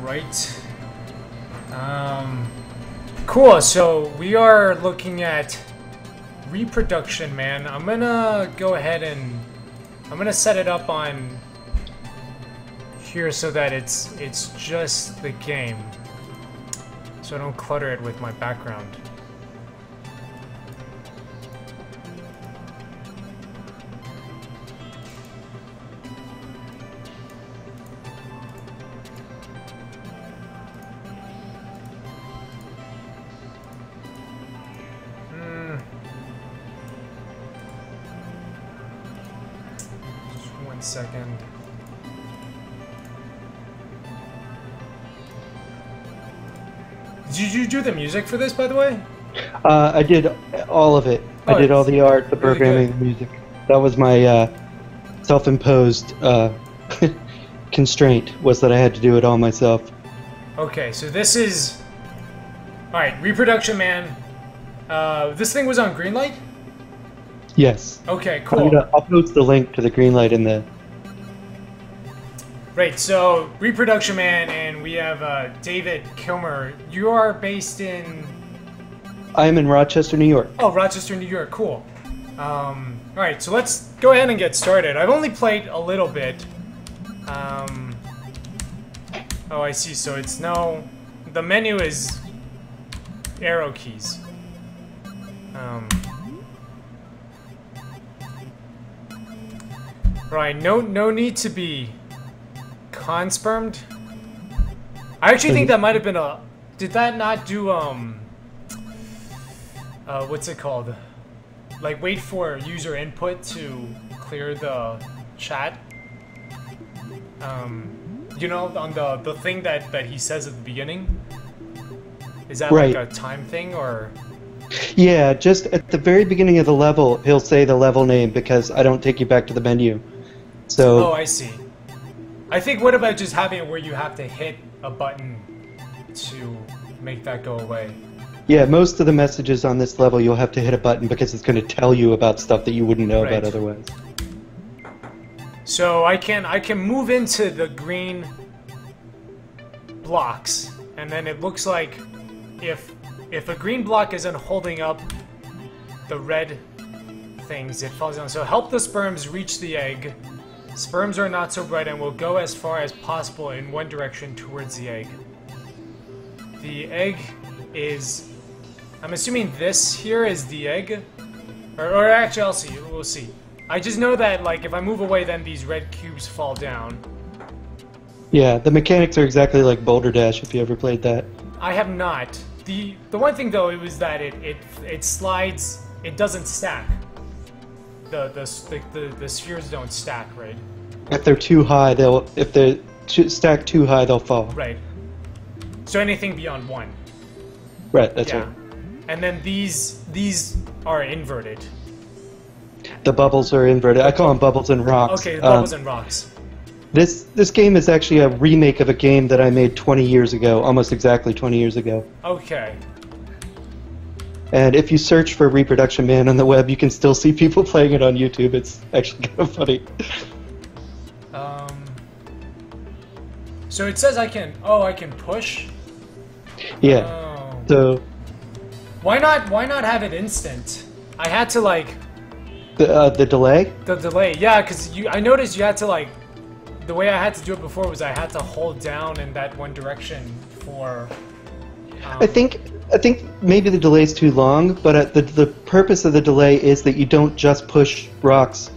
Right. Cool. So we are looking at Reproduction, man. I'm gonna go ahead and I'm gonna set it up on here so that it's just the game, so I don't clutter it with my background. Second. Did you do the music for this, by the way? I did all of it. Oh, I did all the art, the really programming, the music. That was my self-imposed constraint, was that I had to do it all myself. Okay, so this is... Alright, Reproduction, man. This thing was on Greenlight? Yes. Okay, cool. I'll post the link to the Greenlight in the... Right, so Reproduction Man, and we have David Kilmer. You are based in... I'm in Rochester, New York. Oh, Rochester, New York, cool. Alright, so let's go ahead and get started. I've only played a little bit. Oh, I see, so it's no... The menu is arrow keys. Right, no need to be conspermed. I actually think that might have been a... Did that not do, what's it called? Like, wait for user input to clear the chat? You know, on the thing that he says at the beginning? Is that right. like a time thing, or...? Yeah, just at the very beginning of the level, he'll say the level name because I don't take you back to the menu. So... Oh, I see. I think, what about just having it where you have to hit a button to make that go away? Yeah, most of the messages on this level you'll have to hit a button because it's going to tell you about stuff that you wouldn't know about otherwise. So I can move into the green blocks, and then it looks like if a green block isn't holding up the red things, it falls down. So help the sperms reach the egg. Sperms are not so bright and will go as far as possible in one direction towards the egg. The egg is... I'm assuming this here is the egg? Or actually, I'll see. We'll see. I just know that, like, if I move away, then these red cubes fall down. Yeah, the mechanics are exactly like Boulder Dash, if you ever played that. I have not. The one thing, though, it was that it slides... It doesn't stack. The spheres don't stack, right? If they're too high, if they're stacked too high, they'll fall. Right. So anything beyond one. Right, that's right. And then these are inverted. The bubbles are inverted. I call them bubbles and rocks. Okay, bubbles and rocks. This game is actually a remake of a game that I made 20 years ago, almost exactly 20 years ago. Okay. And if you search for Reproduction Man on the web, you can still see people playing it on YouTube. It's actually kind of funny. So it says I can... Oh, I can push? Yeah. Oh. So... Why not have it instant? I had to, like... The delay? The delay, yeah, because I noticed you had to, like... The way I had to do it before was I had to hold down in that one direction for... I think maybe the delay's too long, but the purpose of the delay is that you don't just push rocks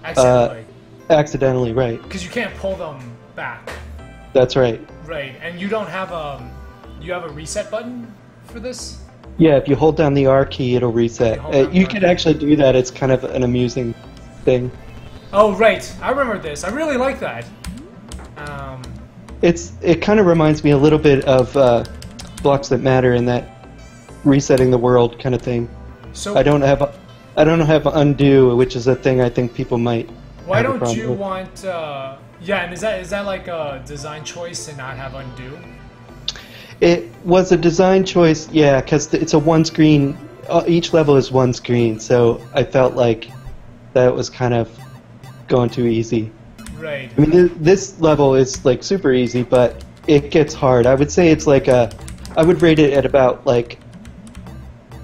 accidentally. Accidentally, right? Because you can't pull them back. That's right. Right, and you don't have you have a reset button for this? Yeah, if you hold down the R key, it'll reset. You can actually do that. It's kind of an amusing thing. Oh, right. I remember this. I really like that. It kind of reminds me a little bit of Blocks That Matter in that resetting the world kind of thing. So I don't have undo, which is a thing I think people might. Why don't you want? Yeah, and is that like a design choice to not have undo? It was a design choice, yeah, because it's a one screen. Each level is one screen, so I felt like that was kind of going too easy. Right. I mean, this level is like super easy, but it gets hard. I would say it's like I would rate it at about like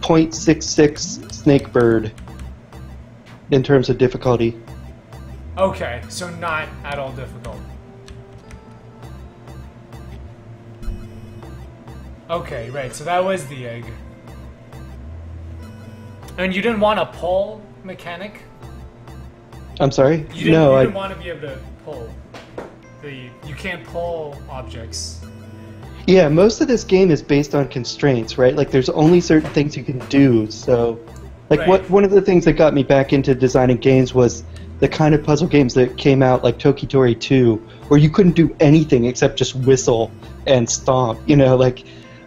0.66 Snakebird in terms of difficulty. Okay, so not at all difficult. Okay, right, so that was the egg. And you didn't want a pull mechanic? I'm sorry? You didn't want to be able to pull. You can't pull objects. Yeah, most of this game is based on constraints, right? Like, there's only certain things you can do, so... Like, right. one of the things that got me back into designing games was the kind of puzzle games that came out, like Tokitori 2, where you couldn't do anything except just whistle and stomp, you know? Like,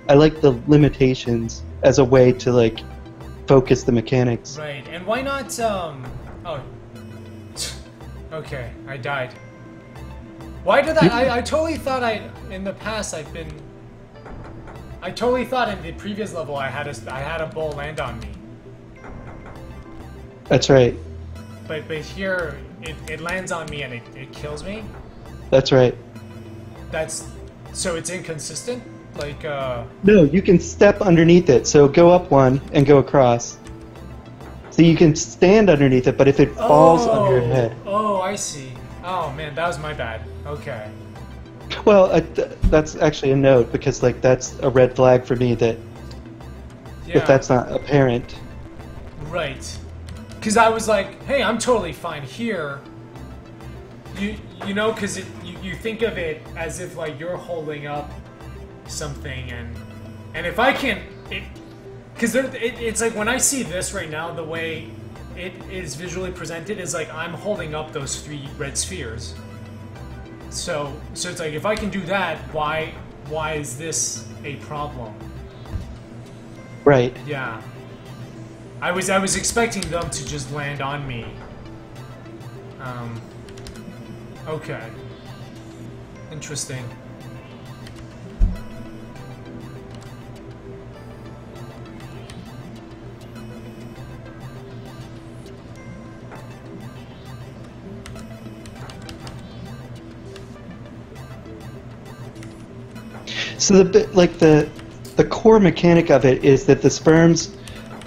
I like the limitations as a way to, like, focus the mechanics. Right, and why not, oh... Okay, I died. Why did I totally thought in the past I totally thought in the previous level I had a bull land on me. That's right. But here it lands on me and it kills me. That's right. So it's inconsistent? Like No, you can step underneath it, so go up one and go across. So you can stand underneath it, but if it falls on your head... Oh, I see. Oh man, that was my bad. Okay. Well, that's actually a note, because like that's a red flag for me that if that's not apparent. Right. Because I was like, hey, I'm totally fine here. You know, because you think of it as if like you're holding up something, and if I can't, because it's like when I see this right now, the way it is visually presented is like I'm holding up those 3 red spheres. So it's like if I can do that, why is this a problem? Right. Yeah. I was expecting them to just land on me. Okay. Interesting. So the core mechanic of it is that the sperms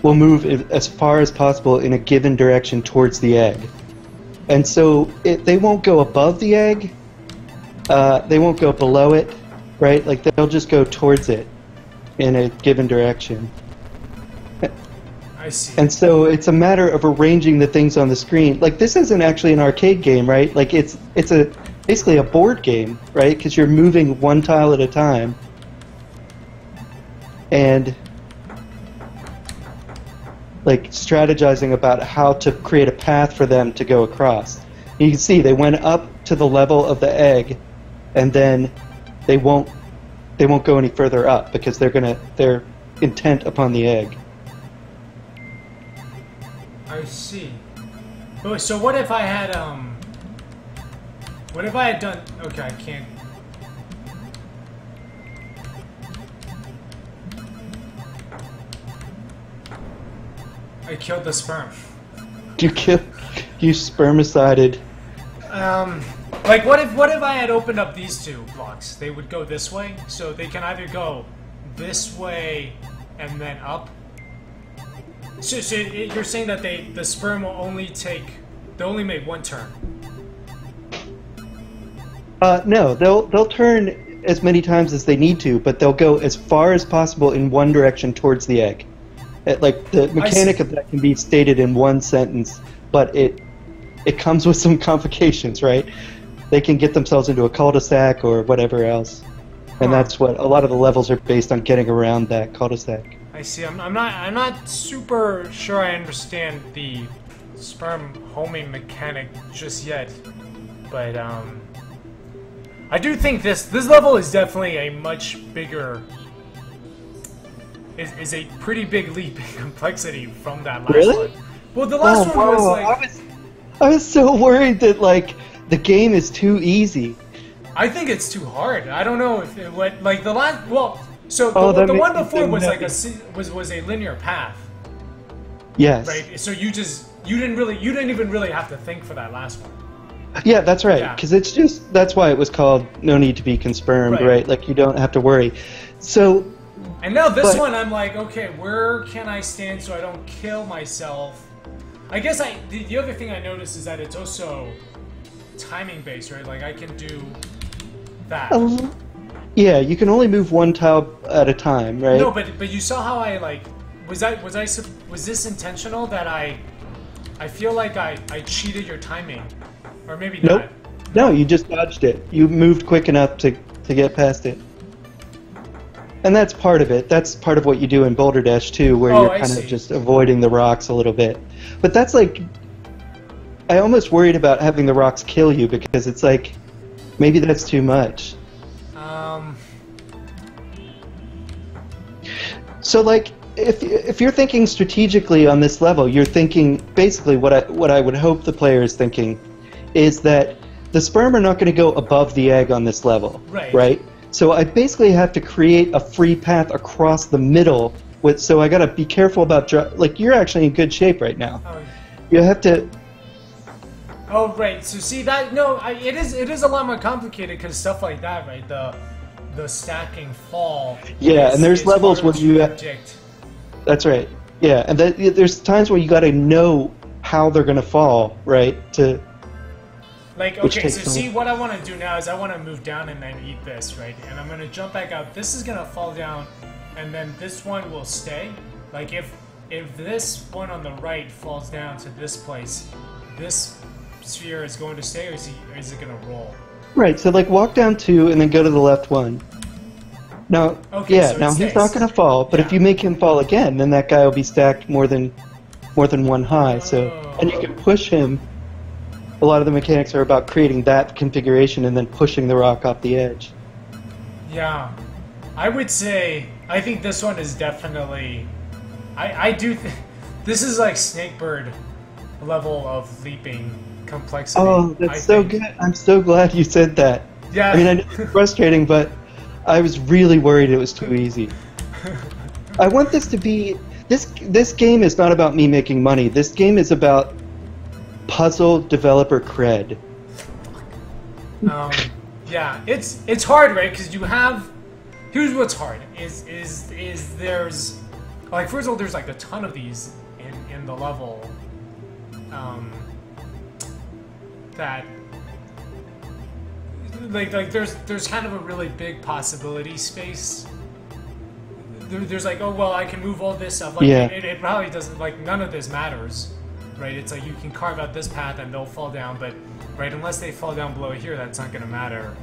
will move as far as possible in a given direction towards the egg. And so they won't go above the egg, they won't go below it, right? Like they'll just go towards it in a given direction. I see. And so it's a matter of arranging the things on the screen. Like this isn't actually an arcade game, right? Like it's basically a board game, right? Because you're moving one tile at a time. And like strategizing about how to create a path for them to go across. You can see they went up to the level of the egg, and then they won't go any further up because they're intent upon the egg. I see. Oh, so what if I had done? Okay, I can't. I killed the sperm. You spermicided. Like what if I had opened up these 2 blocks? They would go this way, so they can either go this way and then up. So you're saying that the sperm will only make 1 turn? No, they'll turn as many times as they need to, but they'll go as far as possible in one direction towards the egg. Like the mechanic of that can be stated in one sentence, but it comes with some complications, right? They can get themselves into a cul-de-sac or whatever else, and that's what a lot of the levels are based on, getting around that cul-de-sac. I see. I'm not super sure I understand the sperm homing mechanic just yet, but I do think this level is definitely a much bigger. Is a pretty big leap in complexity from that last one. Well, the last one was like... I was so worried that, like, the game is too easy. I think it's too hard. I don't know if it went... Like, the last... Well, so the one before was like was a linear path. Yes. Right? So you didn't even really have to think for that last one. Yeah, that's right. Yeah. Because it's just that's why it was called No Need to Be Confirmed, Right. right? Like you don't have to worry. So. And now this But- one, I'm like, okay, where can I stand so I don't kill myself? I guess the other thing I noticed is that it's also timing based, right? Like I can do that. Yeah, you can only move one tile at a time, right? No, but you saw how I like was this intentional that I feel like I cheated your timing, or maybe Nope. not. No, you just dodged it. You moved quick enough to get past it. And that's part of it. That's part of what you do in Boulder Dash too, where Oh, you're I kind see. of just avoiding the rocks a little bit. But that's like, I almost worried about having the rocks kill you because it's like, maybe that's too much. So like, if you're thinking strategically on this level, you're thinking basically what I would hope the player is thinking is that the sperm are not going to go above the egg on this level, Right. So I basically have to create a free path across the middle. So I got to be careful about like you're actually in good shape right now. Oh, You have to. oh right. So see that it is a lot more complicated because stuff like that, right? The stacking fall. Yeah, and there's levels harder where you to predict. That's right. Yeah, and there's times where you got to know how they're going to fall, right? Like, Which okay, takes so some- see, what I want to do now is I want to move down and then eat this, right? And I'm going to jump back out. This is going to fall down, and then this one will stay. Like, if this one on the right falls down to this place, this sphere is going to stay, or is it going to roll? Right. So like walk down 2 and then go to the left 1. Now, Okay, yeah. so it Now he's stays. not going to fall, but if Yeah. you make him fall again, then that guy will be stacked more than one high. So Oh. and you can push him. A lot of the mechanics are about creating that configuration and then pushing the rock off the edge. Yeah. I would say, I think this one is definitely... I do think... This is like Snakebird level of leaping complexity. Oh, that's I so think. good. I'm so glad you said that. Yeah. I mean, I know it's frustrating, but I was really worried it was too easy. I want this to be... This game is not about me making money. This game is about puzzle developer cred. Yeah, it's hard, right? Because you have... Here's what's hard, is there's... Like, first of all, there's like a ton of these in the level. That... Like there's kind of a really big possibility space. There's like, oh, well, I can move all this stuff. Like, Yeah. it probably doesn't... Like, none of this matters. Right, it's like you can carve out this path and they'll fall down, but right, unless they fall down below here, that's not going to matter.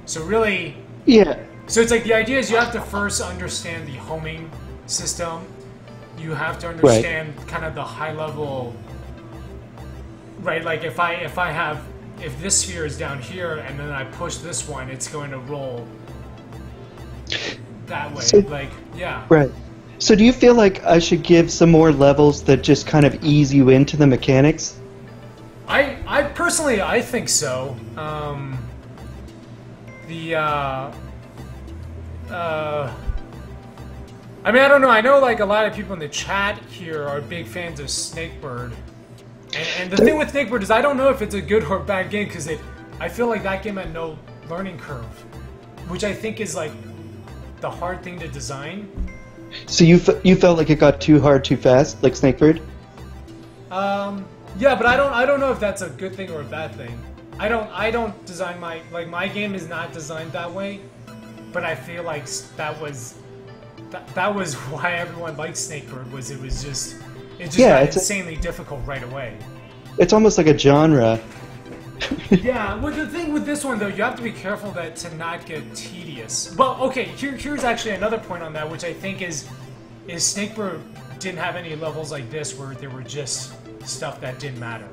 So really, Yeah. so it's like the idea is you have to first understand the homing system. You have to understand kind of the high level, right? Like if this sphere is down here and then I push this one, it's going to roll that way. So- Like, yeah. Right. So do you feel like I should give some more levels that just kind of ease you into the mechanics? I personally, I think so. I mean, I don't know. I know like a lot of people in the chat here are big fans of Snakebird, and the thing with Snakebird is I don't know if it's a good or bad game because I feel like that game had no learning curve, which I think is like the hard thing to design. So you felt like it got too hard too fast, like Snakebird? Yeah, but I don't know if that's a good thing or a bad thing. I don't design my game is not designed that way, but I feel like that was why everyone liked Snakebird was it just got insanely difficult right away. It's almost like a genre. Yeah, well the thing with this one though, you have to be careful to not get tedious. Well, okay, here's actually another point on that, which I think is Snakebird didn't have any levels like this where there were just stuff that didn't matter.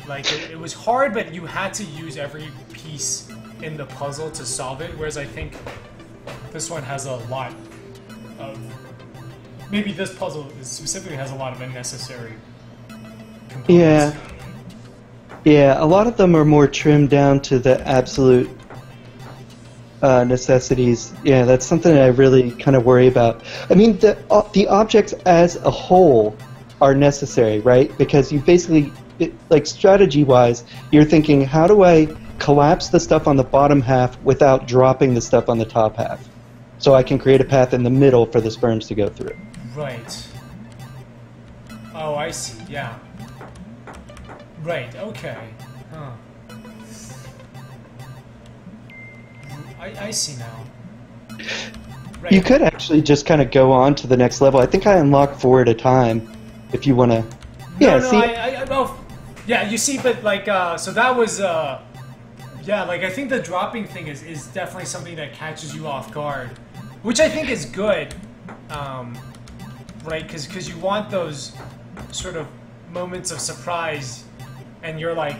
Like it was hard, but you had to use every piece in the puzzle to solve it, whereas I think this one has a lot of... Maybe this puzzle specifically has a lot of unnecessary components. Yeah. Yeah, a lot of them are more trimmed down to the absolute necessities. Yeah, that's something that I really kind of worry about. I mean, the objects as a whole are necessary, right? Because you basically like strategy-wise, you're thinking, how do I collapse the stuff on the bottom half without dropping the stuff on the top half, so I can create a path in the middle for the sperms to go through. Right. Oh, I see. Yeah. Right. Okay. Huh. I see now. Right. You could actually just kind of go on to the next level. I think I unlock 4 at a time, if you want to. Yeah. No, see. Oh, yeah. You see, but like, so that was, yeah. Like, I think the dropping thing is definitely something that catches you off guard, which I think is good, right? Because you want those sort of moments of surprise, and you're like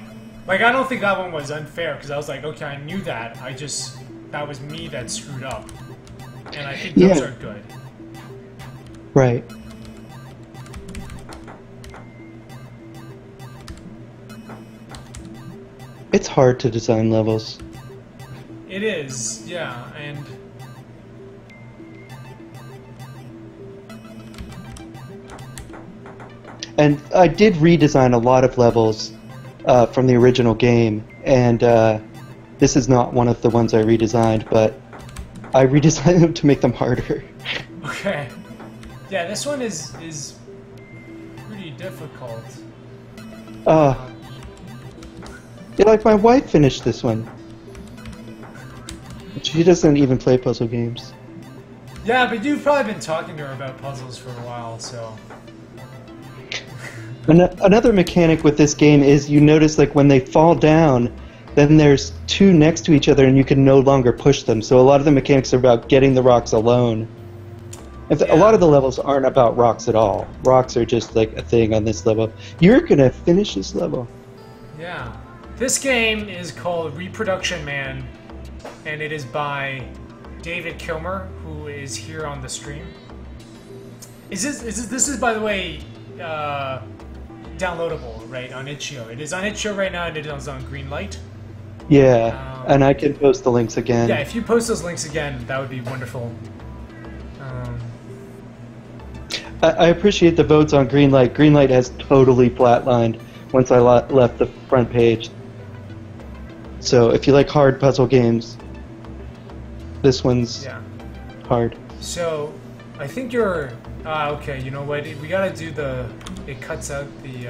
I don't think that one was unfair because I was like, okay, I knew that. That was me that screwed up. And I think those are good. Right. It's hard to design levels. It is, yeah, And I did redesign a lot of levels from the original game, and this is not one of the ones I redesigned, but I redesigned them to make them harder. Okay. Yeah, this one is pretty difficult. Yeah, like my wife finished this one. She doesn't even play puzzle games. Yeah, but you've probably been talking to her about puzzles for a while, so... Another mechanic with this game is you notice like when they fall down, then there's 2 next to each other and you can no longer push them. So a lot of the mechanics are about getting the rocks alone. A lot of the levels aren't about rocks at all. Rocks are just like a thing on this level. You're gonna finish this level. Yeah. This game is called Reproduction Man, and it is by David Kilmer, who is here on the stream. This is by the way, downloadable, right, on itch.io. It is on itch.io right now, and it is on Greenlight. Yeah, and I can post the links again. Yeah, if you post those links again, that would be wonderful. I appreciate the votes on Greenlight. Greenlight has totally flatlined once I left the front page. So if you like hard puzzle games, this one's hard. So, I think you're... okay, you know what? We gotta do the... It cuts out the...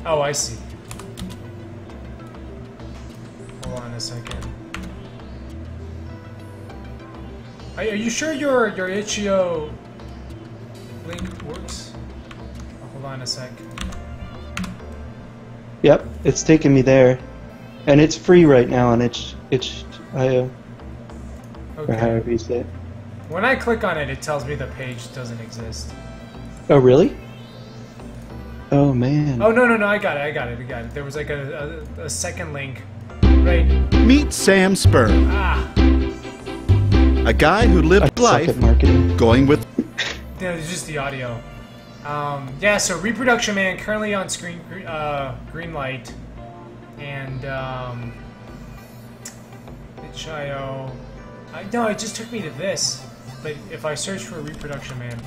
Oh, I see. Hold on a second. Are you sure your itch.io link works? Oh, hold on a sec. Yep, it's taking me there. And it's free right now on itch.io. Okay. Or however you say it. When I click on it, it tells me the page doesn't exist. Oh, really? Oh, man. Oh, no, I got it. There was like a second link, right? Meet Sam Sperm. A guy who lived life going with... Yeah, it's just the audio. Yeah, so Reproduction Man currently on screen, Greenlight, and itch.io. No, it just took me to this. But if I search for Reproduction Man,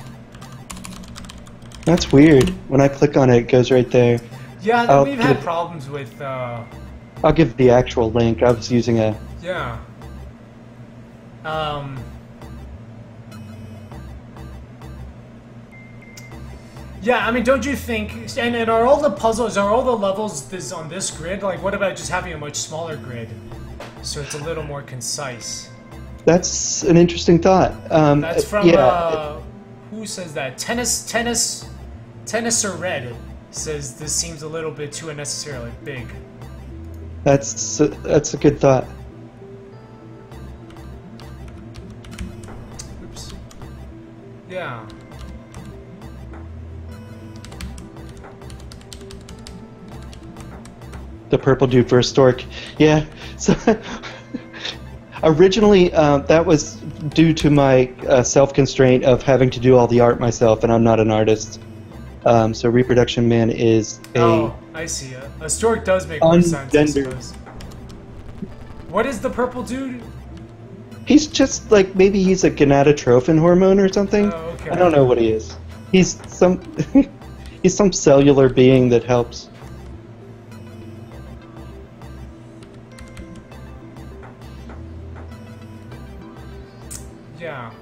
that's weird. When I click on it, it goes right there. Yeah, we've had problems with. I'll give the actual link. I was using a. Yeah. Yeah, I mean, don't you think? And are all the puzzles, are all the levels on this grid? Like, what about just having a much smaller grid, so it's a little more concise? That's an interesting thought. That's from who says that? Tennis or Red says this seems a little bit too unnecessarily big. That's a good thought. Oops. Yeah. The purple dude for a stork. Yeah. So originally, that was due to my self-constraint of having to do all the art myself, and I'm not an artist. So Reproduction Man is a... Oh, I see. A stork does make more sense, I suppose. What is the purple dude? He's just like, maybe he's a gonadotrophin hormone or something. Oh, okay. I don't know what he is. He's some he's some cellular being that helps. Yeah.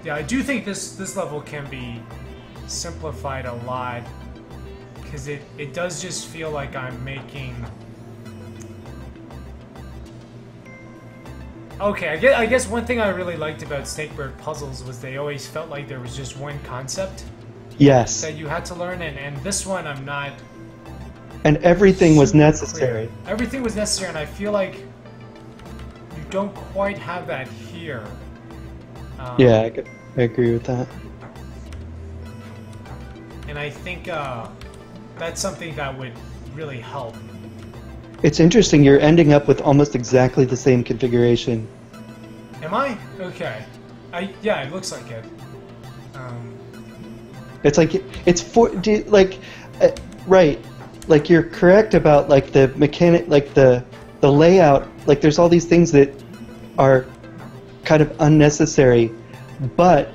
Yeah, I do think this level can be simplified a lot, because it does just feel like I'm making... Okay, I guess one thing I really liked about Snakebird puzzles was they always felt like there was just one concept. Yes. That you had to learn, and this one I'm not... And everything was necessary. Clear. Everything was necessary, and I feel like you don't quite have that here. Yeah, I agree with that. And I think that's something that would really help. It's interesting, you're ending up with almost exactly the same configuration. Am I? Okay. Yeah, it looks like it. It's like, right, like you're correct about like the mechanic, like the layout, like there's all these things that are kind of unnecessary, but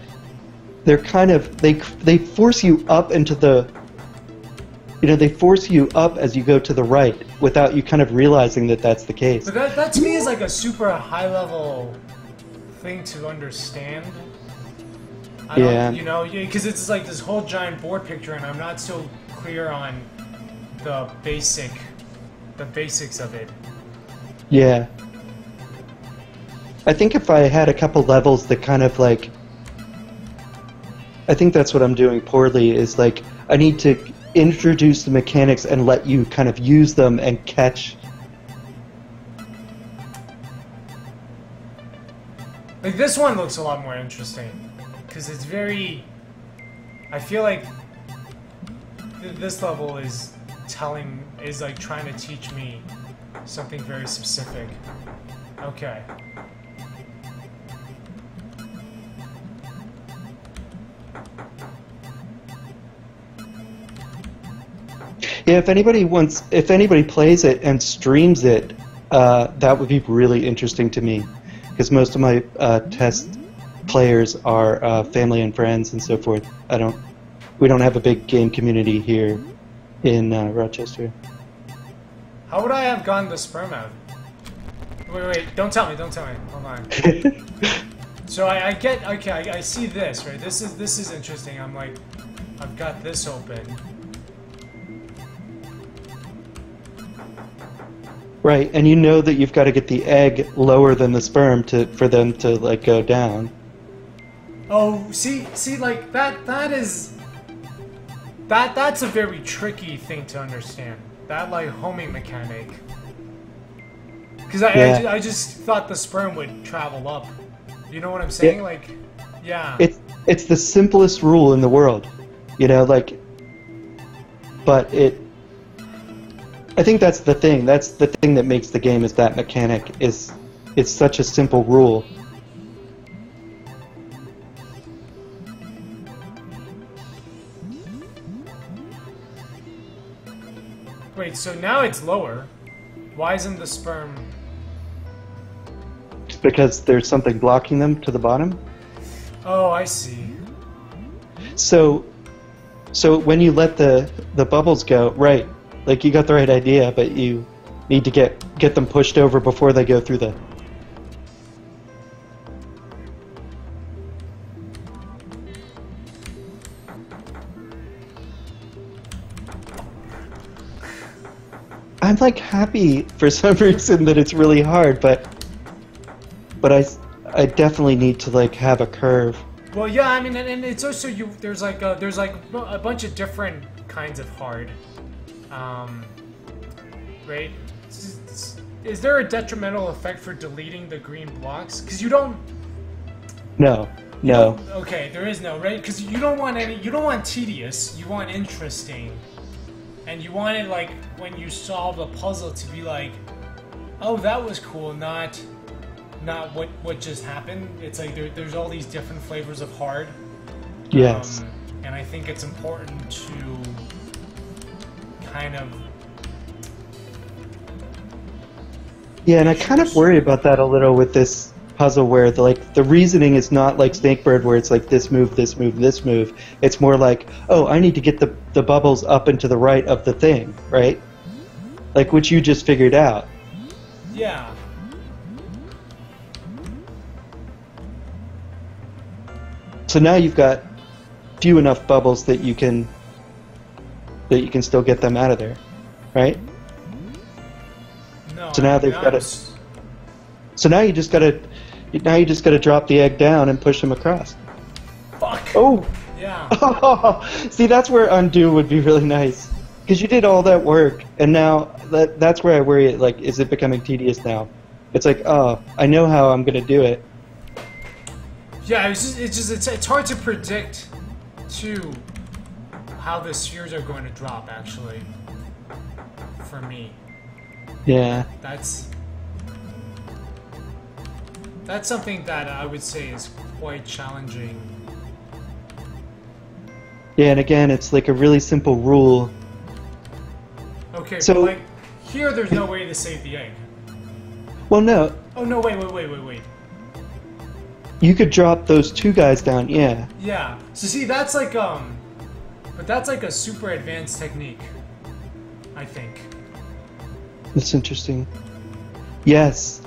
they're kind of, they force you up into the, you know, they force you up as you go to the right without you kind of realizing that that's the case. But that to me is like a super high level thing to understand. I don't, you know, because it's like this whole giant board picture, and I'm not so clear on the basics of it. Yeah. I think if I had a couple levels that kind of like, I think that's what I'm doing poorly, is like I need to introduce the mechanics and let you kind of use them and catch. Like this one looks a lot more interesting because it's very, I feel like this level is like trying to teach me something very specific. Okay. Yeah, if anybody plays it and streams it, that would be really interesting to me, because most of my test players are family and friends and so forth. We don't have a big game community here in Rochester. How would I have gotten the sperm out? Wait, don't tell me, hold on. So I get, okay, I see this, right? This is interesting. I'm like, I've got this open. Right, and you know that you've got to get the egg lower than the sperm for them to like go down. Oh, see, like that's a very tricky thing to understand. That like homing mechanic. Because I just thought the sperm would travel up. You know what I'm saying? Like, yeah. It's the simplest rule in the world, you know, like, but I think that's the thing. That's the thing that makes the game, is that mechanic. It's such a simple rule. Wait, so now it's lower. Why isn't the sperm... It's because there's something blocking them to the bottom. Oh, I see. So when you let the bubbles go, right, like you got the right idea, but you need to get them pushed over before they go through the... I'm like happy for some reason that it's really hard, but I definitely need to like have a curve. Well, yeah, I mean, and it's also there's like a bunch of different kinds of hard, right? Is there a detrimental effect for deleting the green blocks? Because you don't. No. Okay, there is no, right? Because you don't want tedious. You want interesting. And you want it, like, when you solve a puzzle to be like, oh, that was cool, not what just happened. It's like there's all these different flavors of hard. Yes. And I think it's important to kind of Yeah, and I kind of worry about that a little with this puzzle where the reasoning is not like Snakebird where it's like this move, this move, this move. It's more like, oh, I need to get the bubbles up and to the right of the thing, right? Like which you just figured out. Yeah. So now you've got few enough bubbles that you can still get them out of there, right? No. So now they've got to. So now you just gotta drop the egg down and push them across. Fuck. Oh. Yeah. Oh, see, that's where undo would be really nice, because you did all that work, and now that's where I worry. Like, is it becoming tedious now? It's like, oh, I know how I'm gonna do it. Yeah, it's hard to predict, too, how the spheres are going to drop. Actually, for me. Yeah. That's something that I would say is quite challenging. Yeah, and again, it's like a really simple rule. Okay, so but like here, there's no way to save the egg. Well, no. Oh no! Wait. You could drop those two guys down. Yeah. Yeah. So see, that's like but that's like a super advanced technique, I think. That's interesting. Yes.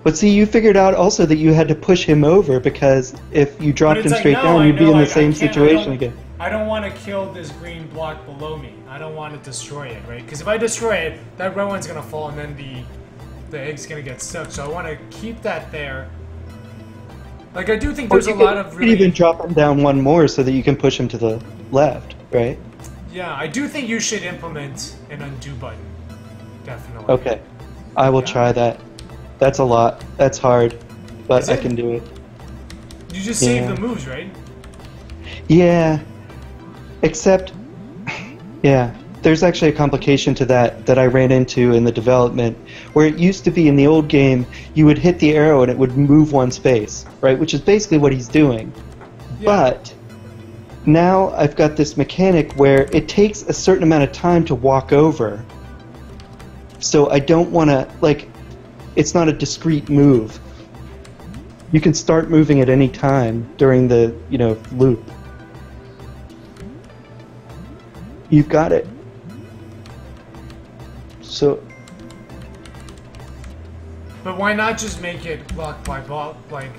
But see, you figured out also that you had to push him over, because if you dropped him straight down, you'd be in the same situation again. I don't want to kill this green block below me. I don't want to destroy it, right? Because if I destroy it, that red one's going to fall and then the egg's going to get stuck. So I want to keep that there. Like, I do think there's a lot of really... You could even drop him down one more so that you can push him to the left, right? Yeah, I do think you should implement an undo button. Definitely. Okay. I will try that. That's a lot. That's hard. But I can do it. You just save the moves, right? Yeah. Except... Yeah. There's actually a complication to that I ran into in the development, where it used to be in the old game, you would hit the arrow and it would move one space, right? Which is basically what he's doing. Yeah. But now I've got this mechanic where it takes a certain amount of time to walk over. So I don't want to, like, it's not a discrete move. You can start moving at any time during the, loop. You've got it. So... But why not just make it block by block, like,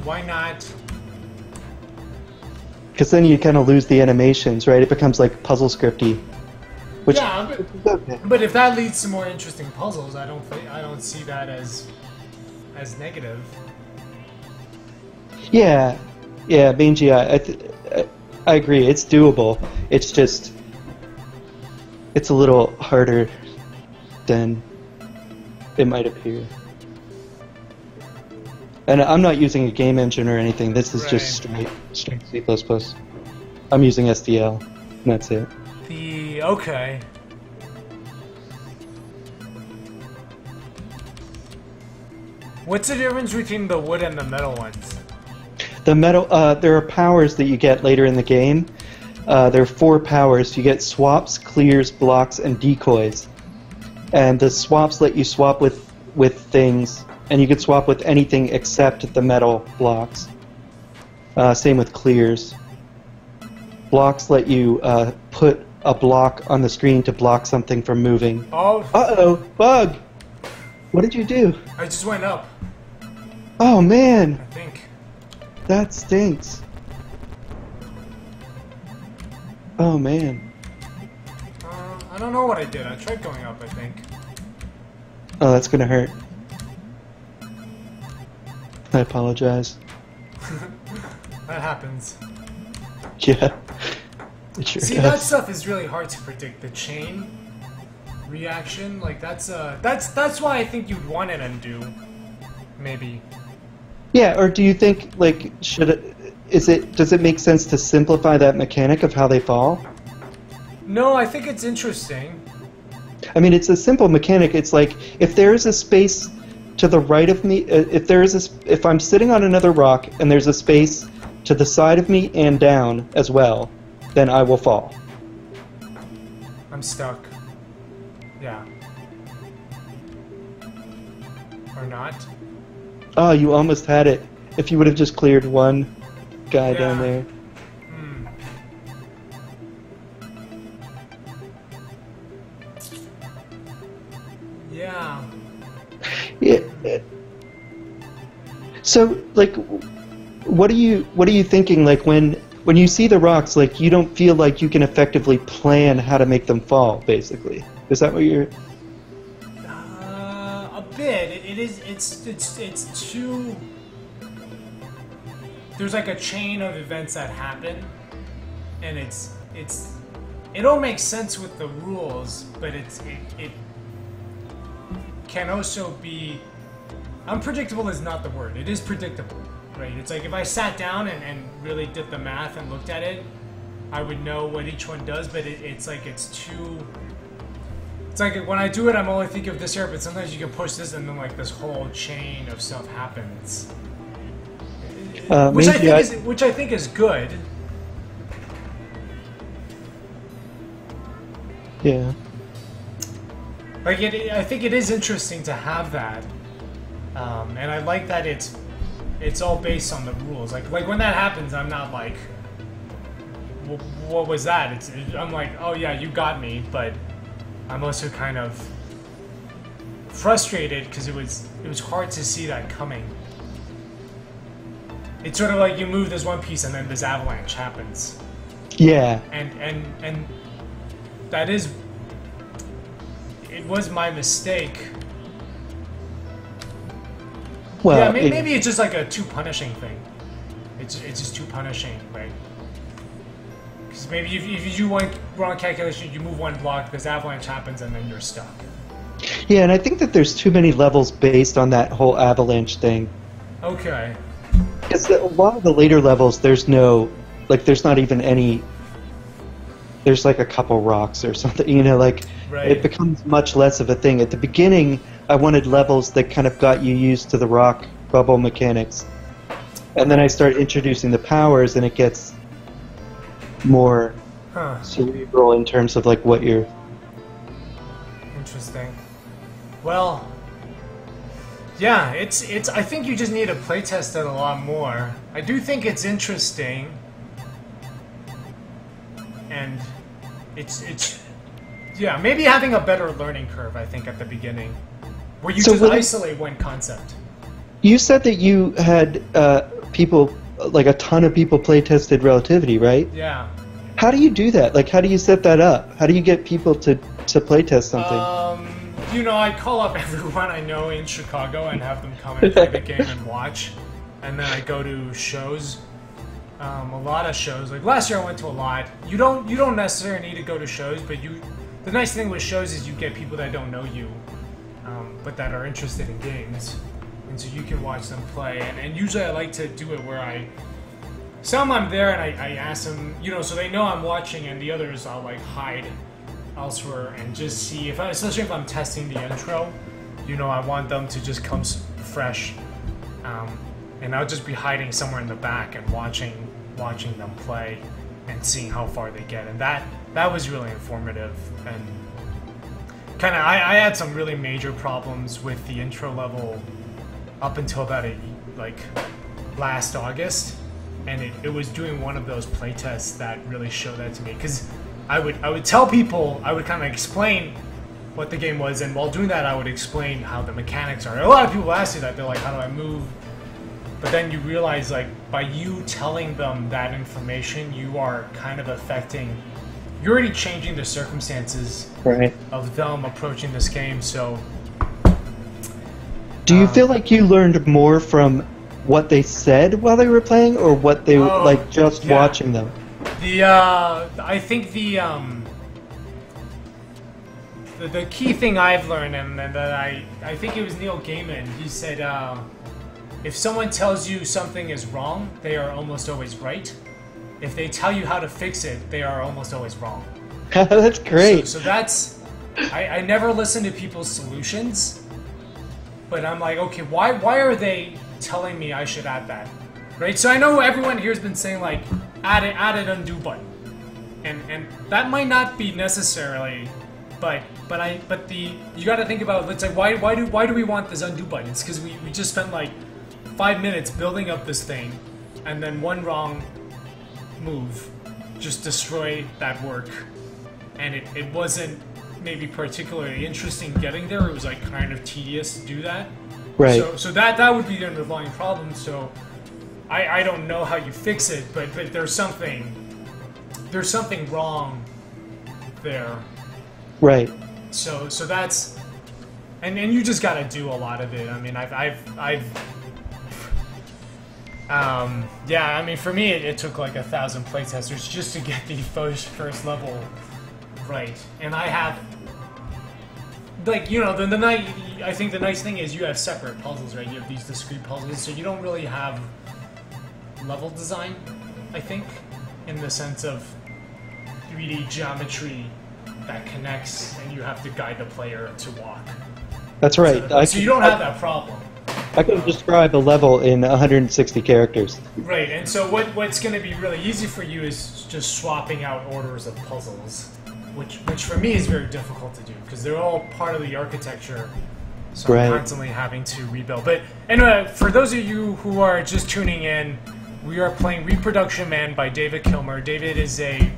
why not... Because then you kind of lose the animations, right? It becomes like puzzle scripty. Which, yeah, but if that leads to more interesting puzzles, I don't see that as negative. Yeah, Benji, I agree. It's doable. It's just it's a little harder than it might appear. And I'm not using a game engine or anything. This is just straight C++. I'm using SDL, and that's it. Okay. What's the difference between the wood and the metal ones? The metal, there are powers that you get later in the game. There are 4 powers. You get swaps, clears, blocks, and decoys. And the swaps let you swap with things, and you can swap with anything except the metal blocks. Same with clears. Blocks let you put a block on the screen to block something from moving. Oh. Uh-oh, bug! What did you do? I just went up. Oh, man! I think. That stinks. Oh, man. I don't know what I did. I tried going up, I think. Oh, that's gonna hurt. I apologize. That happens. Yeah. It sure See, does. that stuff is really hard to predict. The chain reaction, like that's why I think you'd want an undo, maybe. Yeah, or do you think like does it make sense to simplify that mechanic of how they fall? No, I think it's interesting. I mean, it's a simple mechanic. It's like if there is a space to the right of me, if I'm sitting on another rock and there's a space to the side of me and down as well, then I will fall. I'm stuck. Yeah. Or not? Oh, you almost had it. If you would have just cleared one guy down there. Hmm. Yeah. Yeah. So, like, what are you thinking? Like, when you see the rocks, like, you don't feel like you can effectively plan how to make them fall. Basically, is that what you're? A bit. It's too. There's like a chain of events that happen, and it all makes sense with the rules, but it can also be unpredictable. Is not the word. It is predictable, right? It's like if I sat down and really did the math and looked at it, I would know what each one does. But it's like it's too. It's like when I do it, I'm only thinking of this here, but sometimes you can push this and then like this whole chain of stuff happens. Which I think is good. Yeah. Like I think it is interesting to have that, and I like that it's all based on the rules. Like when that happens, I'm not like, what was that? I'm like, oh yeah, you got me, but I'm also kind of frustrated because it was hard to see that coming. It's sort of like you move this one piece and then this avalanche happens. Yeah. And that is, it was my mistake. Well, yeah, maybe it's just like a too punishing thing. It's just too punishing, right? Because maybe if you do one wrong calculation, you move one block, this avalanche happens, and then you're stuck. Yeah, and I think that there's too many levels based on that whole avalanche thing. Okay. Because a lot of the later levels, there's not even any. There's like a couple rocks or something, you know, like right. It becomes much less of a thing. At the beginning, I wanted levels that kind of got you used to the rock bubble mechanics. And then I start introducing the powers, and it gets more cerebral in terms of like what you're. Interesting. Well, yeah, it's. I think you just need to playtest it a lot more. I do think it's interesting, and it's. Yeah, maybe having a better learning curve. I think at the beginning, where you just isolate one concept. You said that you had people, like a ton of people, playtested Relativity, right? Yeah. How do you do that? Like, how do you set that up? How do you get people to playtest something? You know, I call up everyone I know in Chicago and have them come and play the game and watch. And then I go to shows, a lot of shows. Like last year I went to a lot. You don't necessarily need to go to shows, but the nice thing with shows is you get people that don't know you, but that are interested in games. And so you can watch them play. And usually I like to do it where some I'm there and I ask them, you know, so they know I'm watching, and the others I'll like hide elsewhere and just see especially if I'm testing the intro, you know, I want them to just come fresh, and I'll just be hiding somewhere in the back and watching them play and seeing how far they get, and that was really informative. And kind of I had some really major problems with the intro level up until about last August, and it was doing one of those playtests that really showed that to me, because I would tell people, I would kind of explain what the game was, and while doing that I would explain how the mechanics are. A lot of people ask you that, they're like, how do I move? But then you realize, like, by you telling them that information, you are kind of you're already changing the circumstances of them approaching this game. So do you feel like you learned more from what they said while they were playing, or what they watching them? I think the key thing I've learned, and that I think it was Neil Gaiman, he said, if someone tells you something is wrong, they are almost always right. If they tell you how to fix it, they are almost always wrong. That's great. So that's, I never listen to people's solutions, but I'm like, okay, why are they telling me I should add that? Right? So I know everyone here has been saying, like, add an undo button. And that might not be necessarily, but but you got to think about, let's say, why do we want this undo button? It's because we just spent like 5 minutes building up this thing, and then one wrong move just destroyed that work, and it wasn't maybe particularly interesting getting there. It was like kind of tedious to do that. Right. So that would be the underlying problem. So I don't know how you fix it, but there's something wrong there. Right. So that's, and you just got to do a lot of it. I mean, yeah, I mean, for me, it took like 1,000 playtesters just to get the first level right. And I have, like, you know, I think the nice thing is you have separate puzzles, right? You have these discrete puzzles, so you don't really have level design, I think, in the sense of 3D geometry that connects, and you have to guide the player to walk. That's right. So you don't have that problem. I can describe a level in 160 characters. Right, and so what's going to be really easy for you is just swapping out orders of puzzles, which for me is very difficult to do, because they're all part of the architecture, so right. I'm constantly having to rebuild. But anyway, for those of you who are just tuning in, we are playing Reproduction Man by David Kilmer. David is a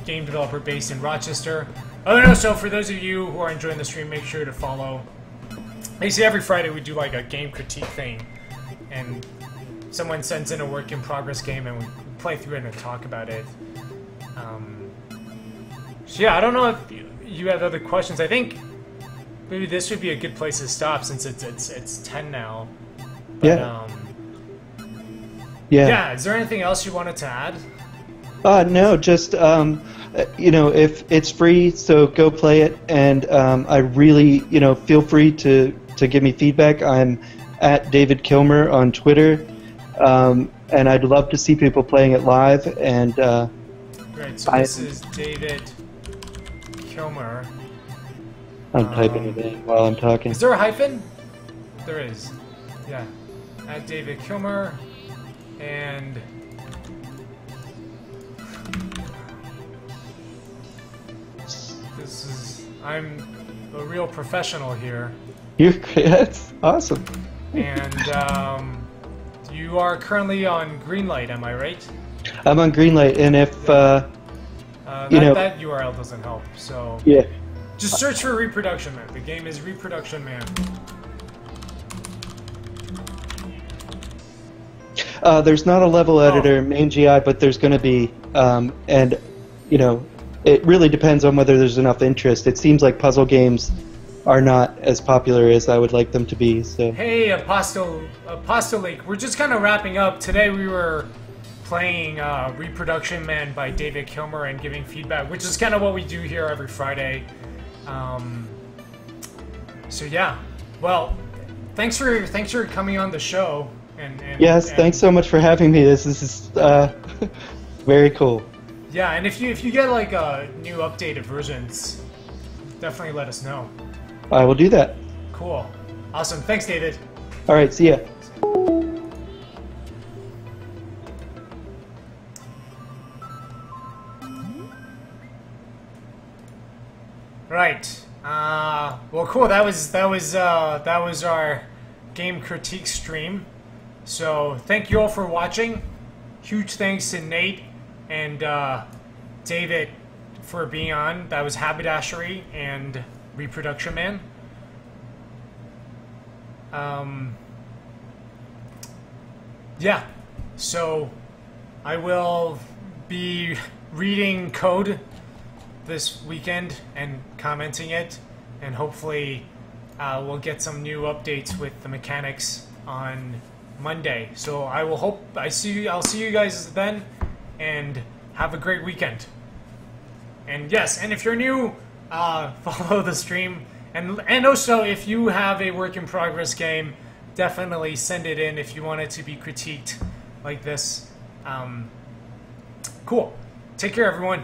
game developer based in Rochester. Oh no, so for those of you who are enjoying the stream, make sure to follow. Basically, every Friday we do like a game critique thing, and someone sends in a work in progress game, and we play through it and talk about it. So yeah, I don't know if you have other questions. I think maybe this would be a good place to stop since it's 10 now. But, yeah. Yeah. Is there anything else you wanted to add? No, just you know, if it's free, so go play it, and I really, you know, feel free to give me feedback. I'm at David Kilmer on Twitter, and I'd love to see people playing it live. And great. So this is David Kilmer. I'm typing it in while I'm talking. Is there a hyphen? There is. Yeah. At David Kilmer, and this is, I'm a real professional here. That's awesome. And you are currently on Greenlight, am I right? I'm on Greenlight, and if you know, that URL doesn't help, so yeah, just search for Reproduction Man. The game is Reproduction Man. There's not a level editor, main GI, but there's going to be, and you know, it really depends on whether there's enough interest. It seems like puzzle games are not as popular as I would like them to be. So hey, Apostolic, we're just kind of wrapping up. Today we were playing Reproduction Man by David Kilmer and giving feedback, which is kind of what we do here every Friday. So yeah, well, thanks for coming on the show. Yes, thanks so much for having me. This is very cool. Yeah, and if you get like new updated versions, definitely let us know. I will do that. Cool. Awesome. Thanks, David. All right, see ya. Right. Well, cool. That was our game critique stream. So thank you all for watching. Huge thanks to Nate and David for being on. That was Haberdashery and Reproduction Man. Yeah, so I will be reading code this weekend and commenting it, and hopefully we'll get some new updates with the mechanics on Monday. So I'll see you guys then, and have a great weekend. And yes, and if you're new, follow the stream, and also if you have a work in progress game, definitely send it in if you want it to be critiqued like this. Cool. Take care, everyone.